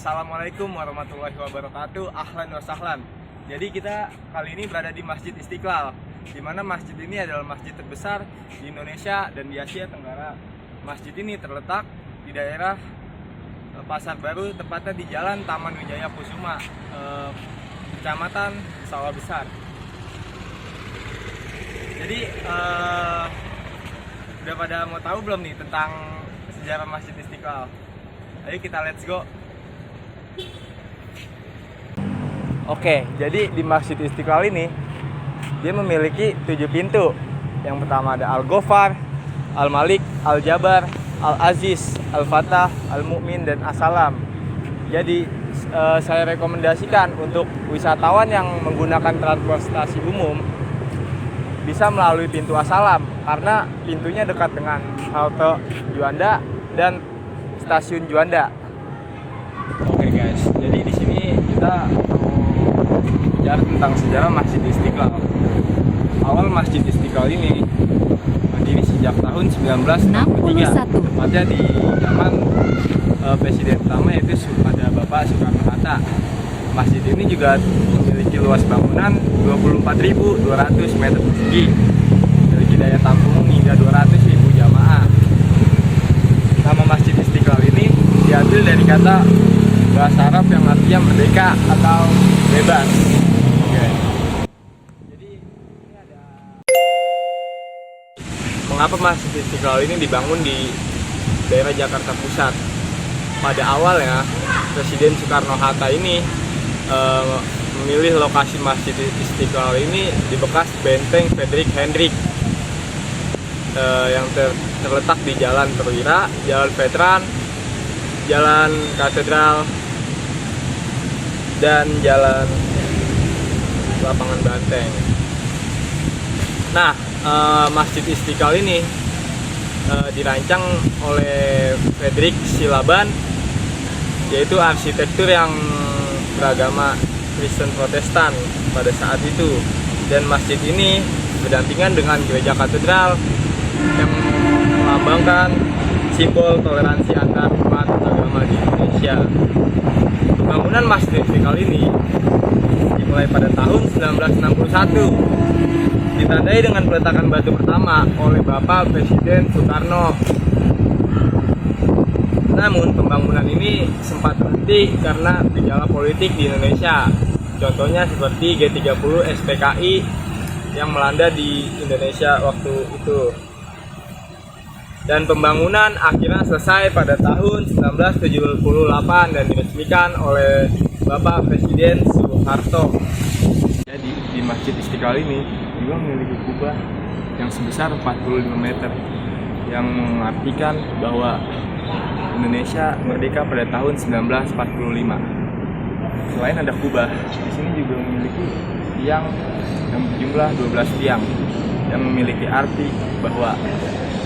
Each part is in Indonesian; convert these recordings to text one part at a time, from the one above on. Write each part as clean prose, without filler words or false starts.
Assalamualaikum warahmatullahi wabarakatuh. Ahlan wa sahlan. Jadi kita kali ini berada di Masjid Istiqlal, di mana masjid ini adalah masjid terbesar di Indonesia dan di Asia Tenggara. Masjid ini terletak di daerah Pasar Baru, tepatnya di Jalan Taman Wijaya Kusuma, Kecamatan Sawah Besar. Jadi udah pada mau tahu belum nih tentang sejarah Masjid Istiqlal? Ayo kita let's go. Oke, jadi di Masjid Istiqlal ini dia memiliki 7 pintu. Yang pertama ada Al-Ghafar, Al-Malik, Al-Jabar, Al-Aziz, Al-Fatah, Al-Mu'min, dan As-Salam. Jadi saya rekomendasikan untuk wisatawan yang menggunakan transportasi umum bisa melalui pintu As-Salam karena pintunya dekat dengan halte Juanda dan stasiun Juanda. Oke guys, jadi di sini kita mau bicara tentang sejarah Masjid Istiqlal. Awal Masjid Istiqlal ini berdiri sejak tahun 1963, tepatnya di zaman Presiden pertama yaitu ada Bapak Soekarno-Hatta. Masjid ini juga memiliki luas bangunan 24.200 meter persegi, memiliki daya tampung hingga 200.000 jamaah. Nama Masjid Istiqlal ini diambil dari kata bahasa Arab yang artinya merdeka atau bebas. Oke. Jadi ini ada mengapa Masjid Istiqlal ini dibangun di daerah Jakarta Pusat. Pada awalnya Presiden Soekarno-Hatta ini memilih lokasi Masjid Istiqlal ini di bekas benteng Frederik Hendrik yang terletak di Jalan Perwira, Jalan Veteran, Jalan Katedral, dan Jalan Lapangan Banteng. Nah, Masjid Istiqlal ini dirancang oleh Frederick Silaban, yaitu arsitektur yang beragama Kristen Protestan pada saat itu. Dan masjid ini berdampingan dengan gereja katedral yang melambangkan simbol toleransi antar umat agama di Indonesia. Pembangunan Masjid Istiqlal ini dimulai pada tahun 1961, ditandai dengan peletakan batu pertama oleh Bapak Presiden Soekarno. Namun pembangunan ini sempat berhenti karena gejala politik di Indonesia. Contohnya seperti G30 SPKI yang melanda di Indonesia waktu itu. Dan pembangunan akhirnya selesai pada tahun 1978 dan diresmikan oleh Bapak Presiden Soeharto. Jadi di Masjid Istiqlal ini juga memiliki kubah yang sebesar 45 meter yang mengartikan bahwa Indonesia merdeka pada tahun 1945. Selain ada kubah, di sini juga memiliki tiang yang berjumlah 12 tiang yang memiliki arti bahwa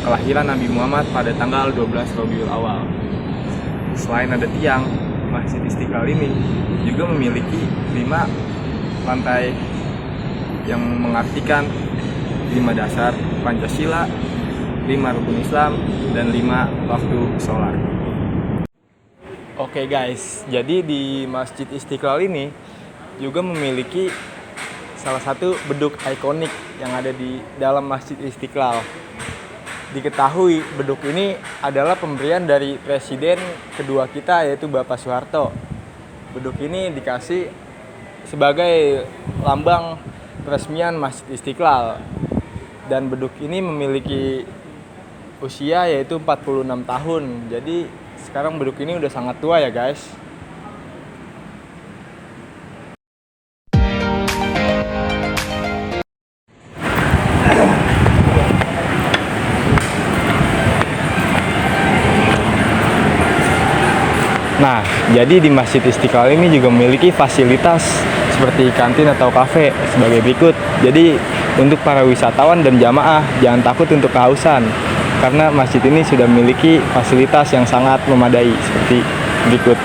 kelahiran Nabi Muhammad pada tanggal 12 Rabiul Awal. Selain ada tiang, Masjid Istiqlal ini juga memiliki 5 lantai yang mengartikan 5 dasar Pancasila, 5 rukun Islam, dan 5 waktu sholat. Oke guys, jadi di Masjid Istiqlal ini juga memiliki salah satu beduk ikonik yang ada di dalam Masjid Istiqlal. Diketahui beduk ini adalah pemberian dari presiden kedua kita yaitu Bapak Soeharto. Beduk ini dikasih sebagai lambang peresmian Masjid Istiqlal. Dan beduk ini memiliki usia yaitu 46 tahun. Jadi sekarang beduk ini udah sangat tua ya guys. Nah, jadi di Masjid Istiqlal ini juga memiliki fasilitas seperti kantin atau kafe sebagai berikut. Jadi untuk para wisatawan dan jamaah jangan takut untuk kehausan karena masjid ini sudah memiliki fasilitas yang sangat memadai seperti berikut.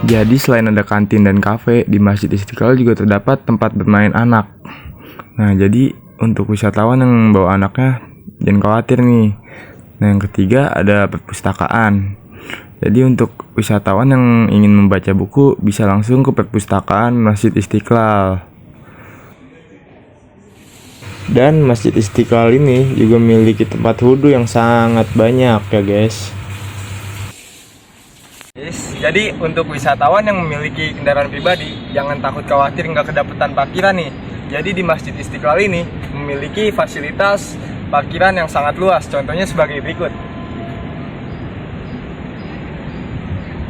Jadi selain ada kantin dan kafe, di Masjid Istiqlal juga terdapat tempat bermain anak. Nah, jadi untuk wisatawan yang bawa anaknya jangan khawatir nih. Nah, yang ketiga ada perpustakaan. Jadi untuk wisatawan yang ingin membaca buku bisa langsung ke perpustakaan Masjid Istiqlal. Dan Masjid Istiqlal ini juga memiliki tempat wudhu yang sangat banyak ya guys. Jadi untuk wisatawan yang memiliki kendaraan pribadi jangan takut khawatir nggak kedapetan parkiran nih. Jadi di Masjid Istiqlal ini memiliki fasilitas parkiran yang sangat luas. Contohnya sebagai berikut.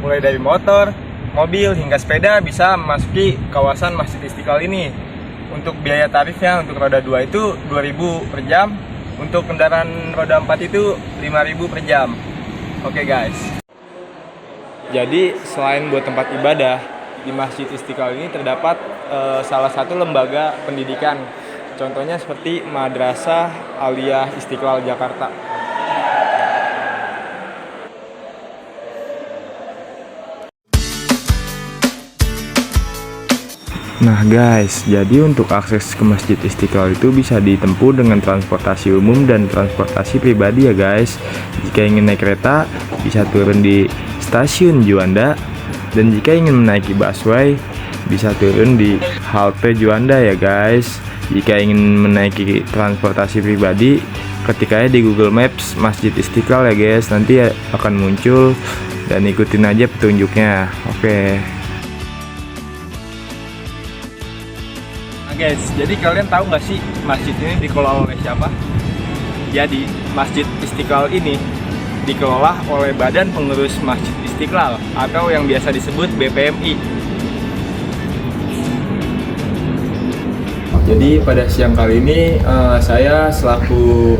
Mulai dari motor, mobil, hingga sepeda bisa memasuki kawasan Masjid Istiqlal ini. Untuk biaya tarifnya untuk roda 2 itu 2.000 per jam, untuk kendaraan roda 4 itu 5.000 per jam. Oke guys. Jadi selain buat tempat ibadah, di Masjid Istiqlal ini terdapat salah satu lembaga pendidikan. Contohnya seperti Madrasah Aliyah Istiqlal Jakarta. Nah guys, jadi untuk akses ke Masjid Istiqlal itu bisa ditempuh dengan transportasi umum dan transportasi pribadi ya guys. Jika ingin naik kereta, bisa turun di stasiun Juanda. Dan jika ingin menaiki busway, bisa turun di halte Juanda ya guys. Jika ingin menaiki transportasi pribadi, ketik aja di Google Maps Masjid Istiqlal ya guys. Nanti akan muncul dan ikutin aja petunjuknya. Oke. Guys, jadi kalian tahu nggak sih masjid ini dikelola oleh siapa? Jadi Masjid Istiqlal ini dikelola oleh Badan Pengurus Masjid Istiqlal atau yang biasa disebut BPMI. Jadi pada siang kali ini saya selaku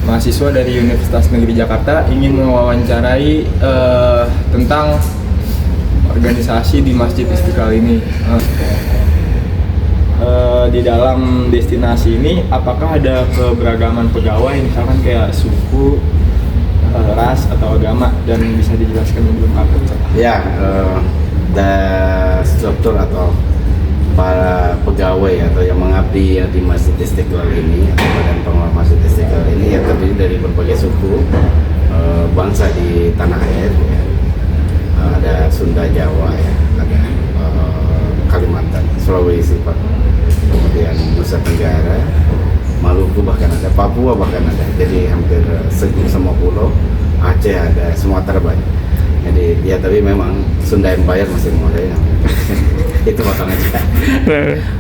mahasiswa dari Universitas Negeri Jakarta ingin mewawancarai tentang organisasi di Masjid Istiqlal ini. Di dalam destinasi ini apakah ada keberagaman pegawai, misalkan kayak suku, ras atau agama, dan bisa dijelaskan lebih lengkap? Ya, struktur atau para pegawai atau yang mengabdi di Masjid Istiqlal ini atau Badan Pengelola Masjid Istiqlal ini yang terdiri dari berbagai suku bangsa di tanah air. Ada Sunda, Jawa, ya, ada Kalimantan, Sulawesi, kemudian Nusa Tenggara, Maluku, bahkan ada Papua, bahkan ada. Jadi hampir semua pulau, Aceh ada, Sumatera banyak. Jadi ya, tapi memang Sunda Empire masih mulai itu potong aja.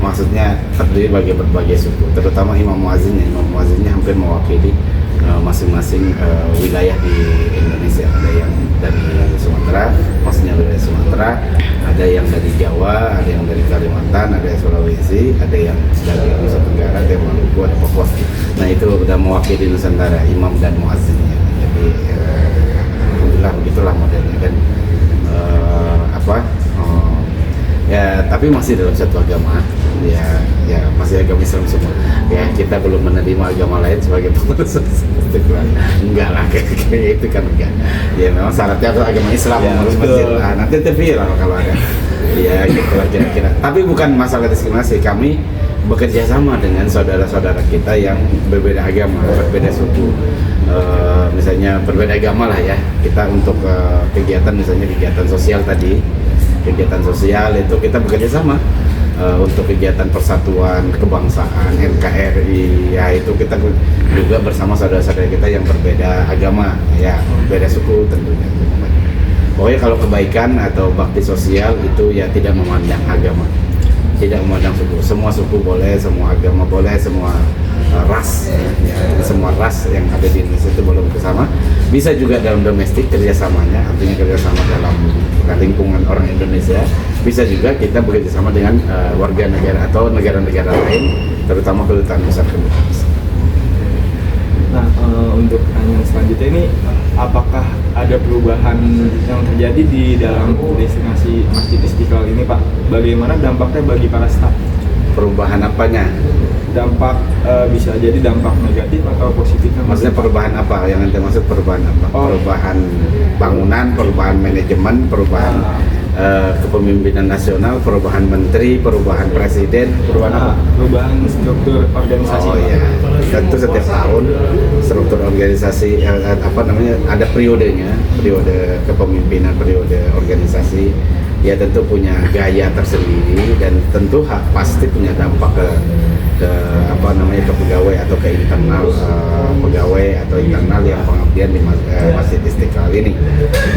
Maksudnya terdiri bagi berbagai suku, terutama imam muazzinnya. Imam muazzinnya hampir mewakili masing-masing wilayah di Indonesia. Ada yang dari Sumatera, maksudnya dari Sumatera, ada yang dari Jawa, ada yang dari Kalimantan, ada yang Sulawesi, ada yang dari Nusa Tenggara, ada yang Maluku, ada Papua. Nah itu udah mewakili Nusantara, imam dan muazzinnya. Jadi alhamdulillah begitulah modelnya. Dan ya tapi masih dalam satu agama, ya masih agama Islam semua. Ya kita belum menerima agama lain sebagai pengurus Istiqlal. Enggak lah, kayak itu kan enggak. Ya memang syaratnya itu agama Islam ya, mengurus masjid. Nah, nanti terviral kalau ada. Ya gitu lah kira-kira. Tapi bukan masalah diskriminasi. Kami bekerja sama dengan saudara-saudara kita yang berbeda agama, berbeda suku. Misalnya berbeda agama lah ya. Kita untuk kegiatan, misalnya kegiatan sosial tadi, kegiatan sosial itu kita bekerja sama. Untuk kegiatan persatuan kebangsaan NKRI, ya itu kita juga bersama saudara-saudara kita yang berbeda agama, ya beda suku tentunya. Pokoknya kalau kebaikan atau bakti sosial itu ya tidak memandang agama, tidak memandang suku. Semua suku boleh, semua agama boleh, semua ras, ya, semua ras yang ada di Indonesia itu boleh bersama. Bisa juga dalam domestik kerjasamanya, artinya kerjasama dalam lingkungan orang Indonesia. Bisa juga kita bekerja sama dengan warga negara atau negara-negara lain, terutama kedutaan besar kedutaan besar. Nah, untuk pertanyaan selanjutnya ini, apakah ada perubahan yang terjadi di dalam destinasi Masjid Istiqlal ini, Pak? Bagaimana dampaknya bagi para staf? Perubahan apanya? Dampak bisa jadi dampak negatif atau positif. Maksudnya perubahan apa? Yang nanti maksud perubahan apa? Perubahan bangunan, perubahan manajemen, perubahan kepemimpinan nasional, perubahan menteri, perubahan presiden, perubahan apa? Perubahan struktur organisasi. Oh iya, tentu setiap tahun struktur organisasi apa namanya ada periodenya, periode kepemimpinan, periode organisasi. Ya tentu punya gaya tersendiri dan tentu pasti punya dampak ke apa namanya ke pegawai atau ke internal pegawai atau internal yang pengabdian di Masjid Istiqlal ini.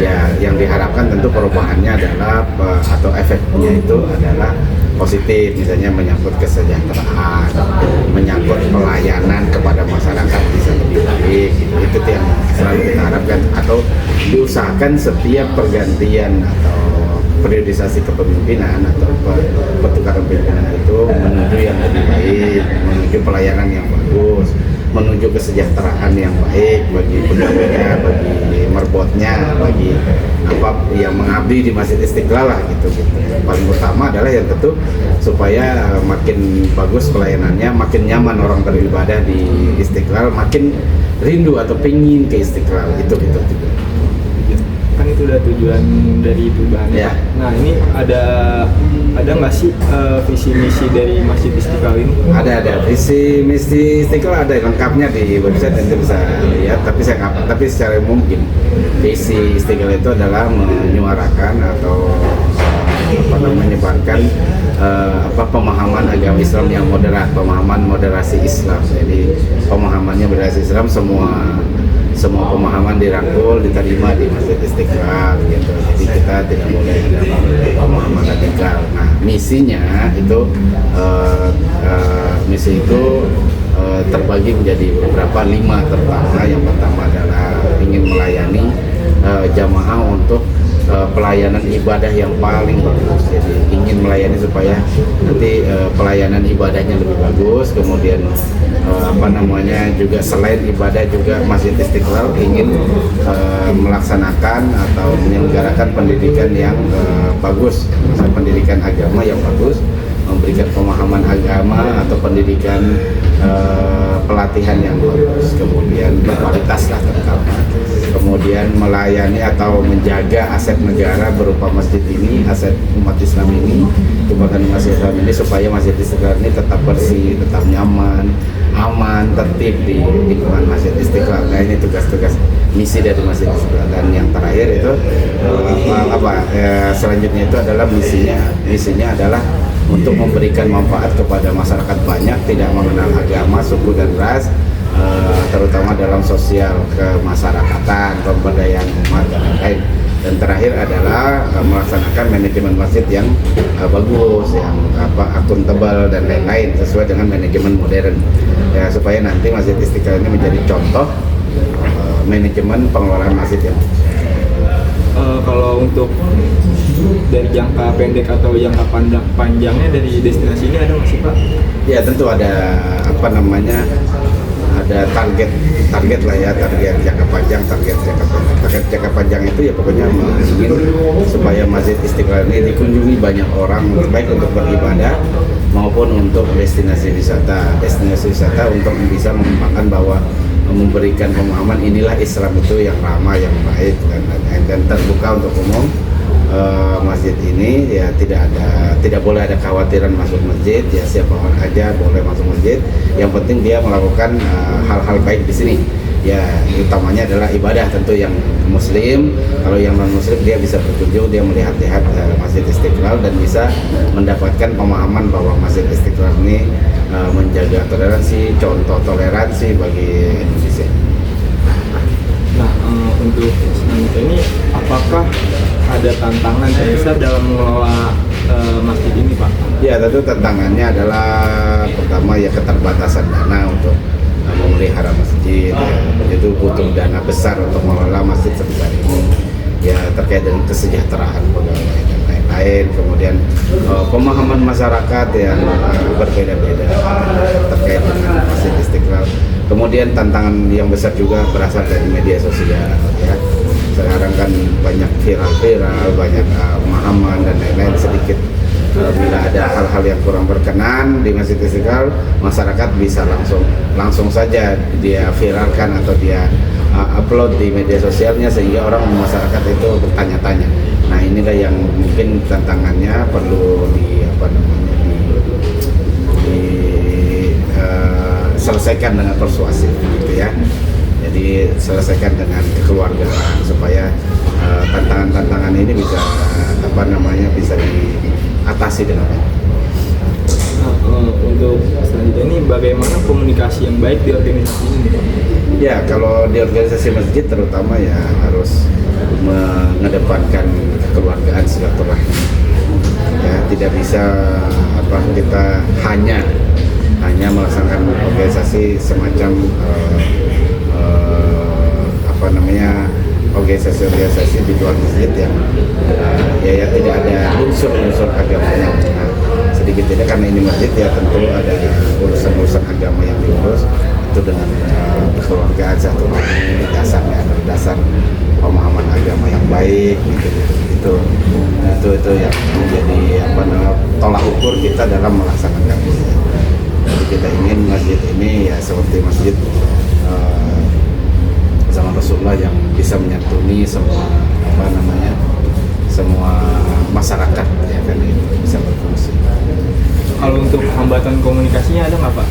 Ya yang diharapkan tentu perubahannya adalah atau efeknya itu adalah positif, misalnya menyangkut kesejahteraan, menyangkut pelayanan kepada masyarakat bisa lebih baik. Itu yang selalu kita harapkan atau diusahakan setiap pergantian atau periodisasi kepemimpinan atau pertukaran pimpinan itu menuju yang lebih baik, menuju pelayanan yang bagus, menuju kesejahteraan yang baik bagi pegawainya, bagi merbotnya, bagi apa yang mengabdi di Masjid Istiqlal lah gitu. Paling utama adalah yang tentu supaya makin bagus pelayanannya, makin nyaman orang beribadah di Istiqlal, makin rindu atau pingin ke Istiqlal itu juga. Kan itu udah tujuan dari perubahannya. Ya. Nah ini ada nggak sih visi misi dari Masjid Istiqlal ini? Ada visi misi Istiqlal, ada lengkapnya di website, nanti bisa lihat. Tapi secara umum mungkin visi Istiqlal itu adalah menyuarakan atau menyebarkan pemahaman agama Islam yang moderat, pemahaman moderasi Islam. Jadi pemahamannya moderasi Islam, semua pemahaman dirangkul, diterima di Masjid Istiqlal gitu. Jadi kita tidak boleh ada pemahaman radikal. Nah misinya itu misi itu terbagi menjadi beberapa 5 terutama. Yang pertama adalah ingin melayani jamaah untuk pelayanan ibadah yang paling bagus. Jadi ingin melayani supaya nanti pelayanan ibadahnya lebih bagus. Kemudian juga selain ibadah juga Masjid Istiqlal ingin melaksanakan atau menyelenggarakan pendidikan yang bagus, misalnya pendidikan agama yang bagus, memberikan pemahaman agama atau pendidikan pelatihan yang bagus, kemudian berkualitas lah terutama. Kemudian melayani atau menjaga aset negara berupa masjid ini, aset umat Islam ini, kebanggaan Masjid Islam ini, supaya Masjid Istiqlal ini tetap bersih, tetap nyaman, aman, tertib di lingkungan Masjid Istiqlal. Nah ini tugas-tugas misi dari Masjid Istiqlal. Dan yang terakhir itu selanjutnya itu adalah misinya adalah untuk memberikan manfaat kepada masyarakat banyak, tidak mengenal agama, suku dan ras, terutama dalam sosial kemasyarakatan, pemberdayaan umat dan lain-lain. Dan terakhir adalah melaksanakan manajemen masjid yang bagus, yang akuntabel dan lain-lain sesuai dengan manajemen modern. Ya, supaya nanti Masjid Istiqlal ini menjadi contoh manajemen pengelolaan masjid yang kalau untuk dari jangka pendek atau jangka panjangnya dari destinasi ini ada nggak sih Pak? Ya tentu ada ada target lah ya, target jangka panjang, target jangka pendek. Target jangka panjang itu ya pokoknya ingin supaya Masjid Istiqlal ini dikunjungi banyak orang, baik untuk beribadah maupun untuk destinasi wisata untuk bisa mengembangkan bahwa memberikan pemahaman inilah Islam itu yang ramah, yang baik dan terbuka untuk umum. Masjid ini ya tidak boleh ada kekhawatiran masuk masjid, ya siapa orang aja boleh masuk masjid. Yang penting dia melakukan hal-hal baik di sini. Ya utamanya adalah ibadah, tentu yang muslim. Kalau yang non muslim dia bisa berkunjung, dia melihat-lihat Masjid Istiqlal dan bisa mendapatkan pemahaman bahwa Masjid Istiqlal ini menjaga toleransi, contoh toleransi bagi Indonesia. Nah, untuk selanjutnya ini apakah ada tantangan terbesar dalam mengelola masjid ini, Pak? Ya, tentu tantangannya adalah pertama ya keterbatasan dana untuk memelihara masjid. Ya. Itu butuh dana besar untuk mengelola masjid sebesar ini. Ya, terkait dengan kesejahteraan pegawai dan lain-lain. Kemudian pemahaman masyarakat yang berbeda-beda terkait dengan Masjid Istiqlal. Kemudian tantangan yang besar juga berasal dari media sosial. Ya. Sekarang kan banyak viral, banyak pemahaman dan lain-lain. Sedikit bila ada hal-hal yang kurang berkenan di Masjid Istiqlal, masyarakat bisa langsung saja dia viralkan atau dia upload di media sosialnya sehingga orang masyarakat itu bertanya-tanya. Nah inilah yang mungkin tantangannya perlu selesaikan dengan persuasif gitu ya. Jadi selesaikan dengan kekeluargaan supaya tantangan-tantangan ini bisa bisa diatasi dengan baik. Nah, untuk selanjutnya ini bagaimana komunikasi yang baik di organisasi ini? Ya, kalau di organisasi masjid terutama ya harus mengedepankan kekeluargaan silaturahmi. Ya, tidak bisa kita hanya melaksanakan organisasi semacam organisasi di luar masjid yang ya tidak ada unsur-unsur agamanya. Nah, sedikit tidak karena ini masjid ya tentu ada urusan-urusan agama yang diurus itu dengan kekeluargaan satu dasarnya adalah dasar pemahaman agama yang baik gitu. Itu yang menjadi tolak ukur kita dalam melaksanakan ini. Jadi kita ingin masjid ini ya seperti masjid zaman Rasulullah yang bisa menyantuni semua semua masyarakat ya kan itu bisa berfungsi. Kalau untuk hambatan komunikasinya ada nggak Pak?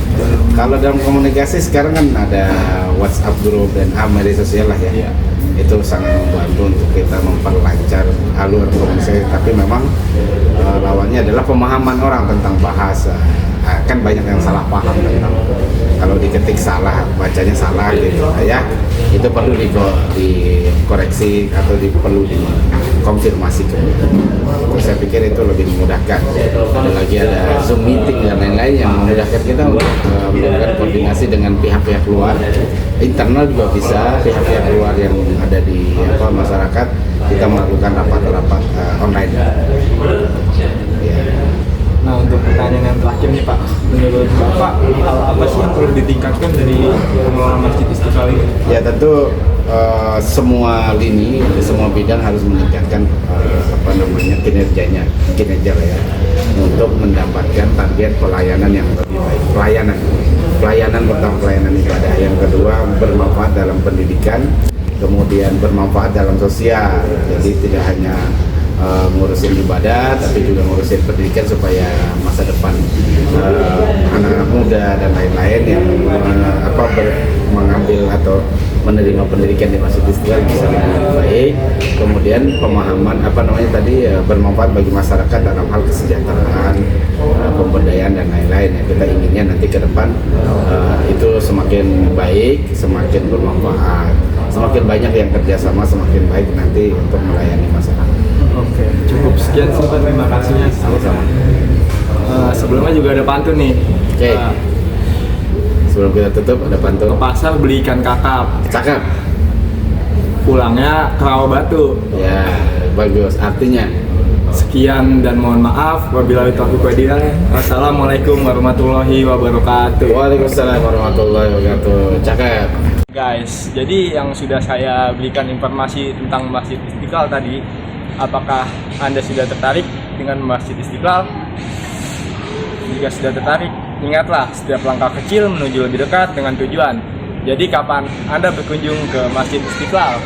Kalau dalam komunikasi sekarang kan ada WhatsApp group dan media sosial lah ya. Iya. Itu sangat membantu untuk kita memperlancar alur komunikasi. Tapi memang lawannya adalah pemahaman orang tentang bahasa. Kan banyak yang salah paham tentang kalau diketik salah bacanya salah gitu ya, itu perlu dikoreksi atau perlu dikonfirmasi kemudian. Saya pikir itu lebih memudahkan. Ada Zoom meeting dan lain-lain yang memudahkan kita untuk melakukan koordinasi dengan pihak-pihak luar, internal juga bisa, pihak-pihak luar yang ada di masyarakat, kita melakukan rapat-rapat online. Ya. Nah, untuk pertanyaan yang terakhir nih Pak, menurut Bapak hal apa sih yang perlu ditingkatkan dari pengelola Masjid Istiqlal ini? Ya tentu semua lini, semua bidang harus meningkatkan kinerja ya, untuk mendapatkan target pelayanan yang lebih baik. Pelayanan pertama, pelayanan ibadah. Yang kedua, bermanfaat dalam pendidikan, kemudian bermanfaat dalam sosial. Jadi tidak hanya ngurusin ibadah, tapi juga ngurusin pendidikan supaya masa depan anak-anak muda dan lain-lain yang mengambil atau menerima pendidikan di Masjid Istiqlal bisa lebih baik. Kemudian pemahaman bermanfaat bagi masyarakat dalam hal kesejahteraan, pemberdayaan dan lain-lain. Kita inginnya nanti ke depan itu semakin baik, semakin bermanfaat, semakin banyak yang kerjasama, semakin baik nanti untuk melayani masyarakat. Oke, cukup sekian sih Pak, terima kasihnya. Sama-sama. Sebelumnya juga ada pantun nih. Oke. Sebelum kita tutup ada pantun. Ke pasar beli ikan kakap, Cakep. pulangnya ke Rawabatu. Ya, bagus. Artinya Sekian dan mohon maaf. Wabillahi taufiq wal hidayah. Wassalamualaikum warahmatullahi wabarakatuh. Waalaikumsalam warahmatullahi wabarakatuh. Cakep. Guys, jadi yang sudah saya berikan informasi tentang Masjid Istiqlal tadi, apakah Anda sudah tertarik dengan Masjid Istiqlal? Jika sudah tertarik, ingatlah setiap langkah kecil menuju lebih dekat dengan tujuan. Jadi kapan Anda berkunjung ke Masjid Istiqlal?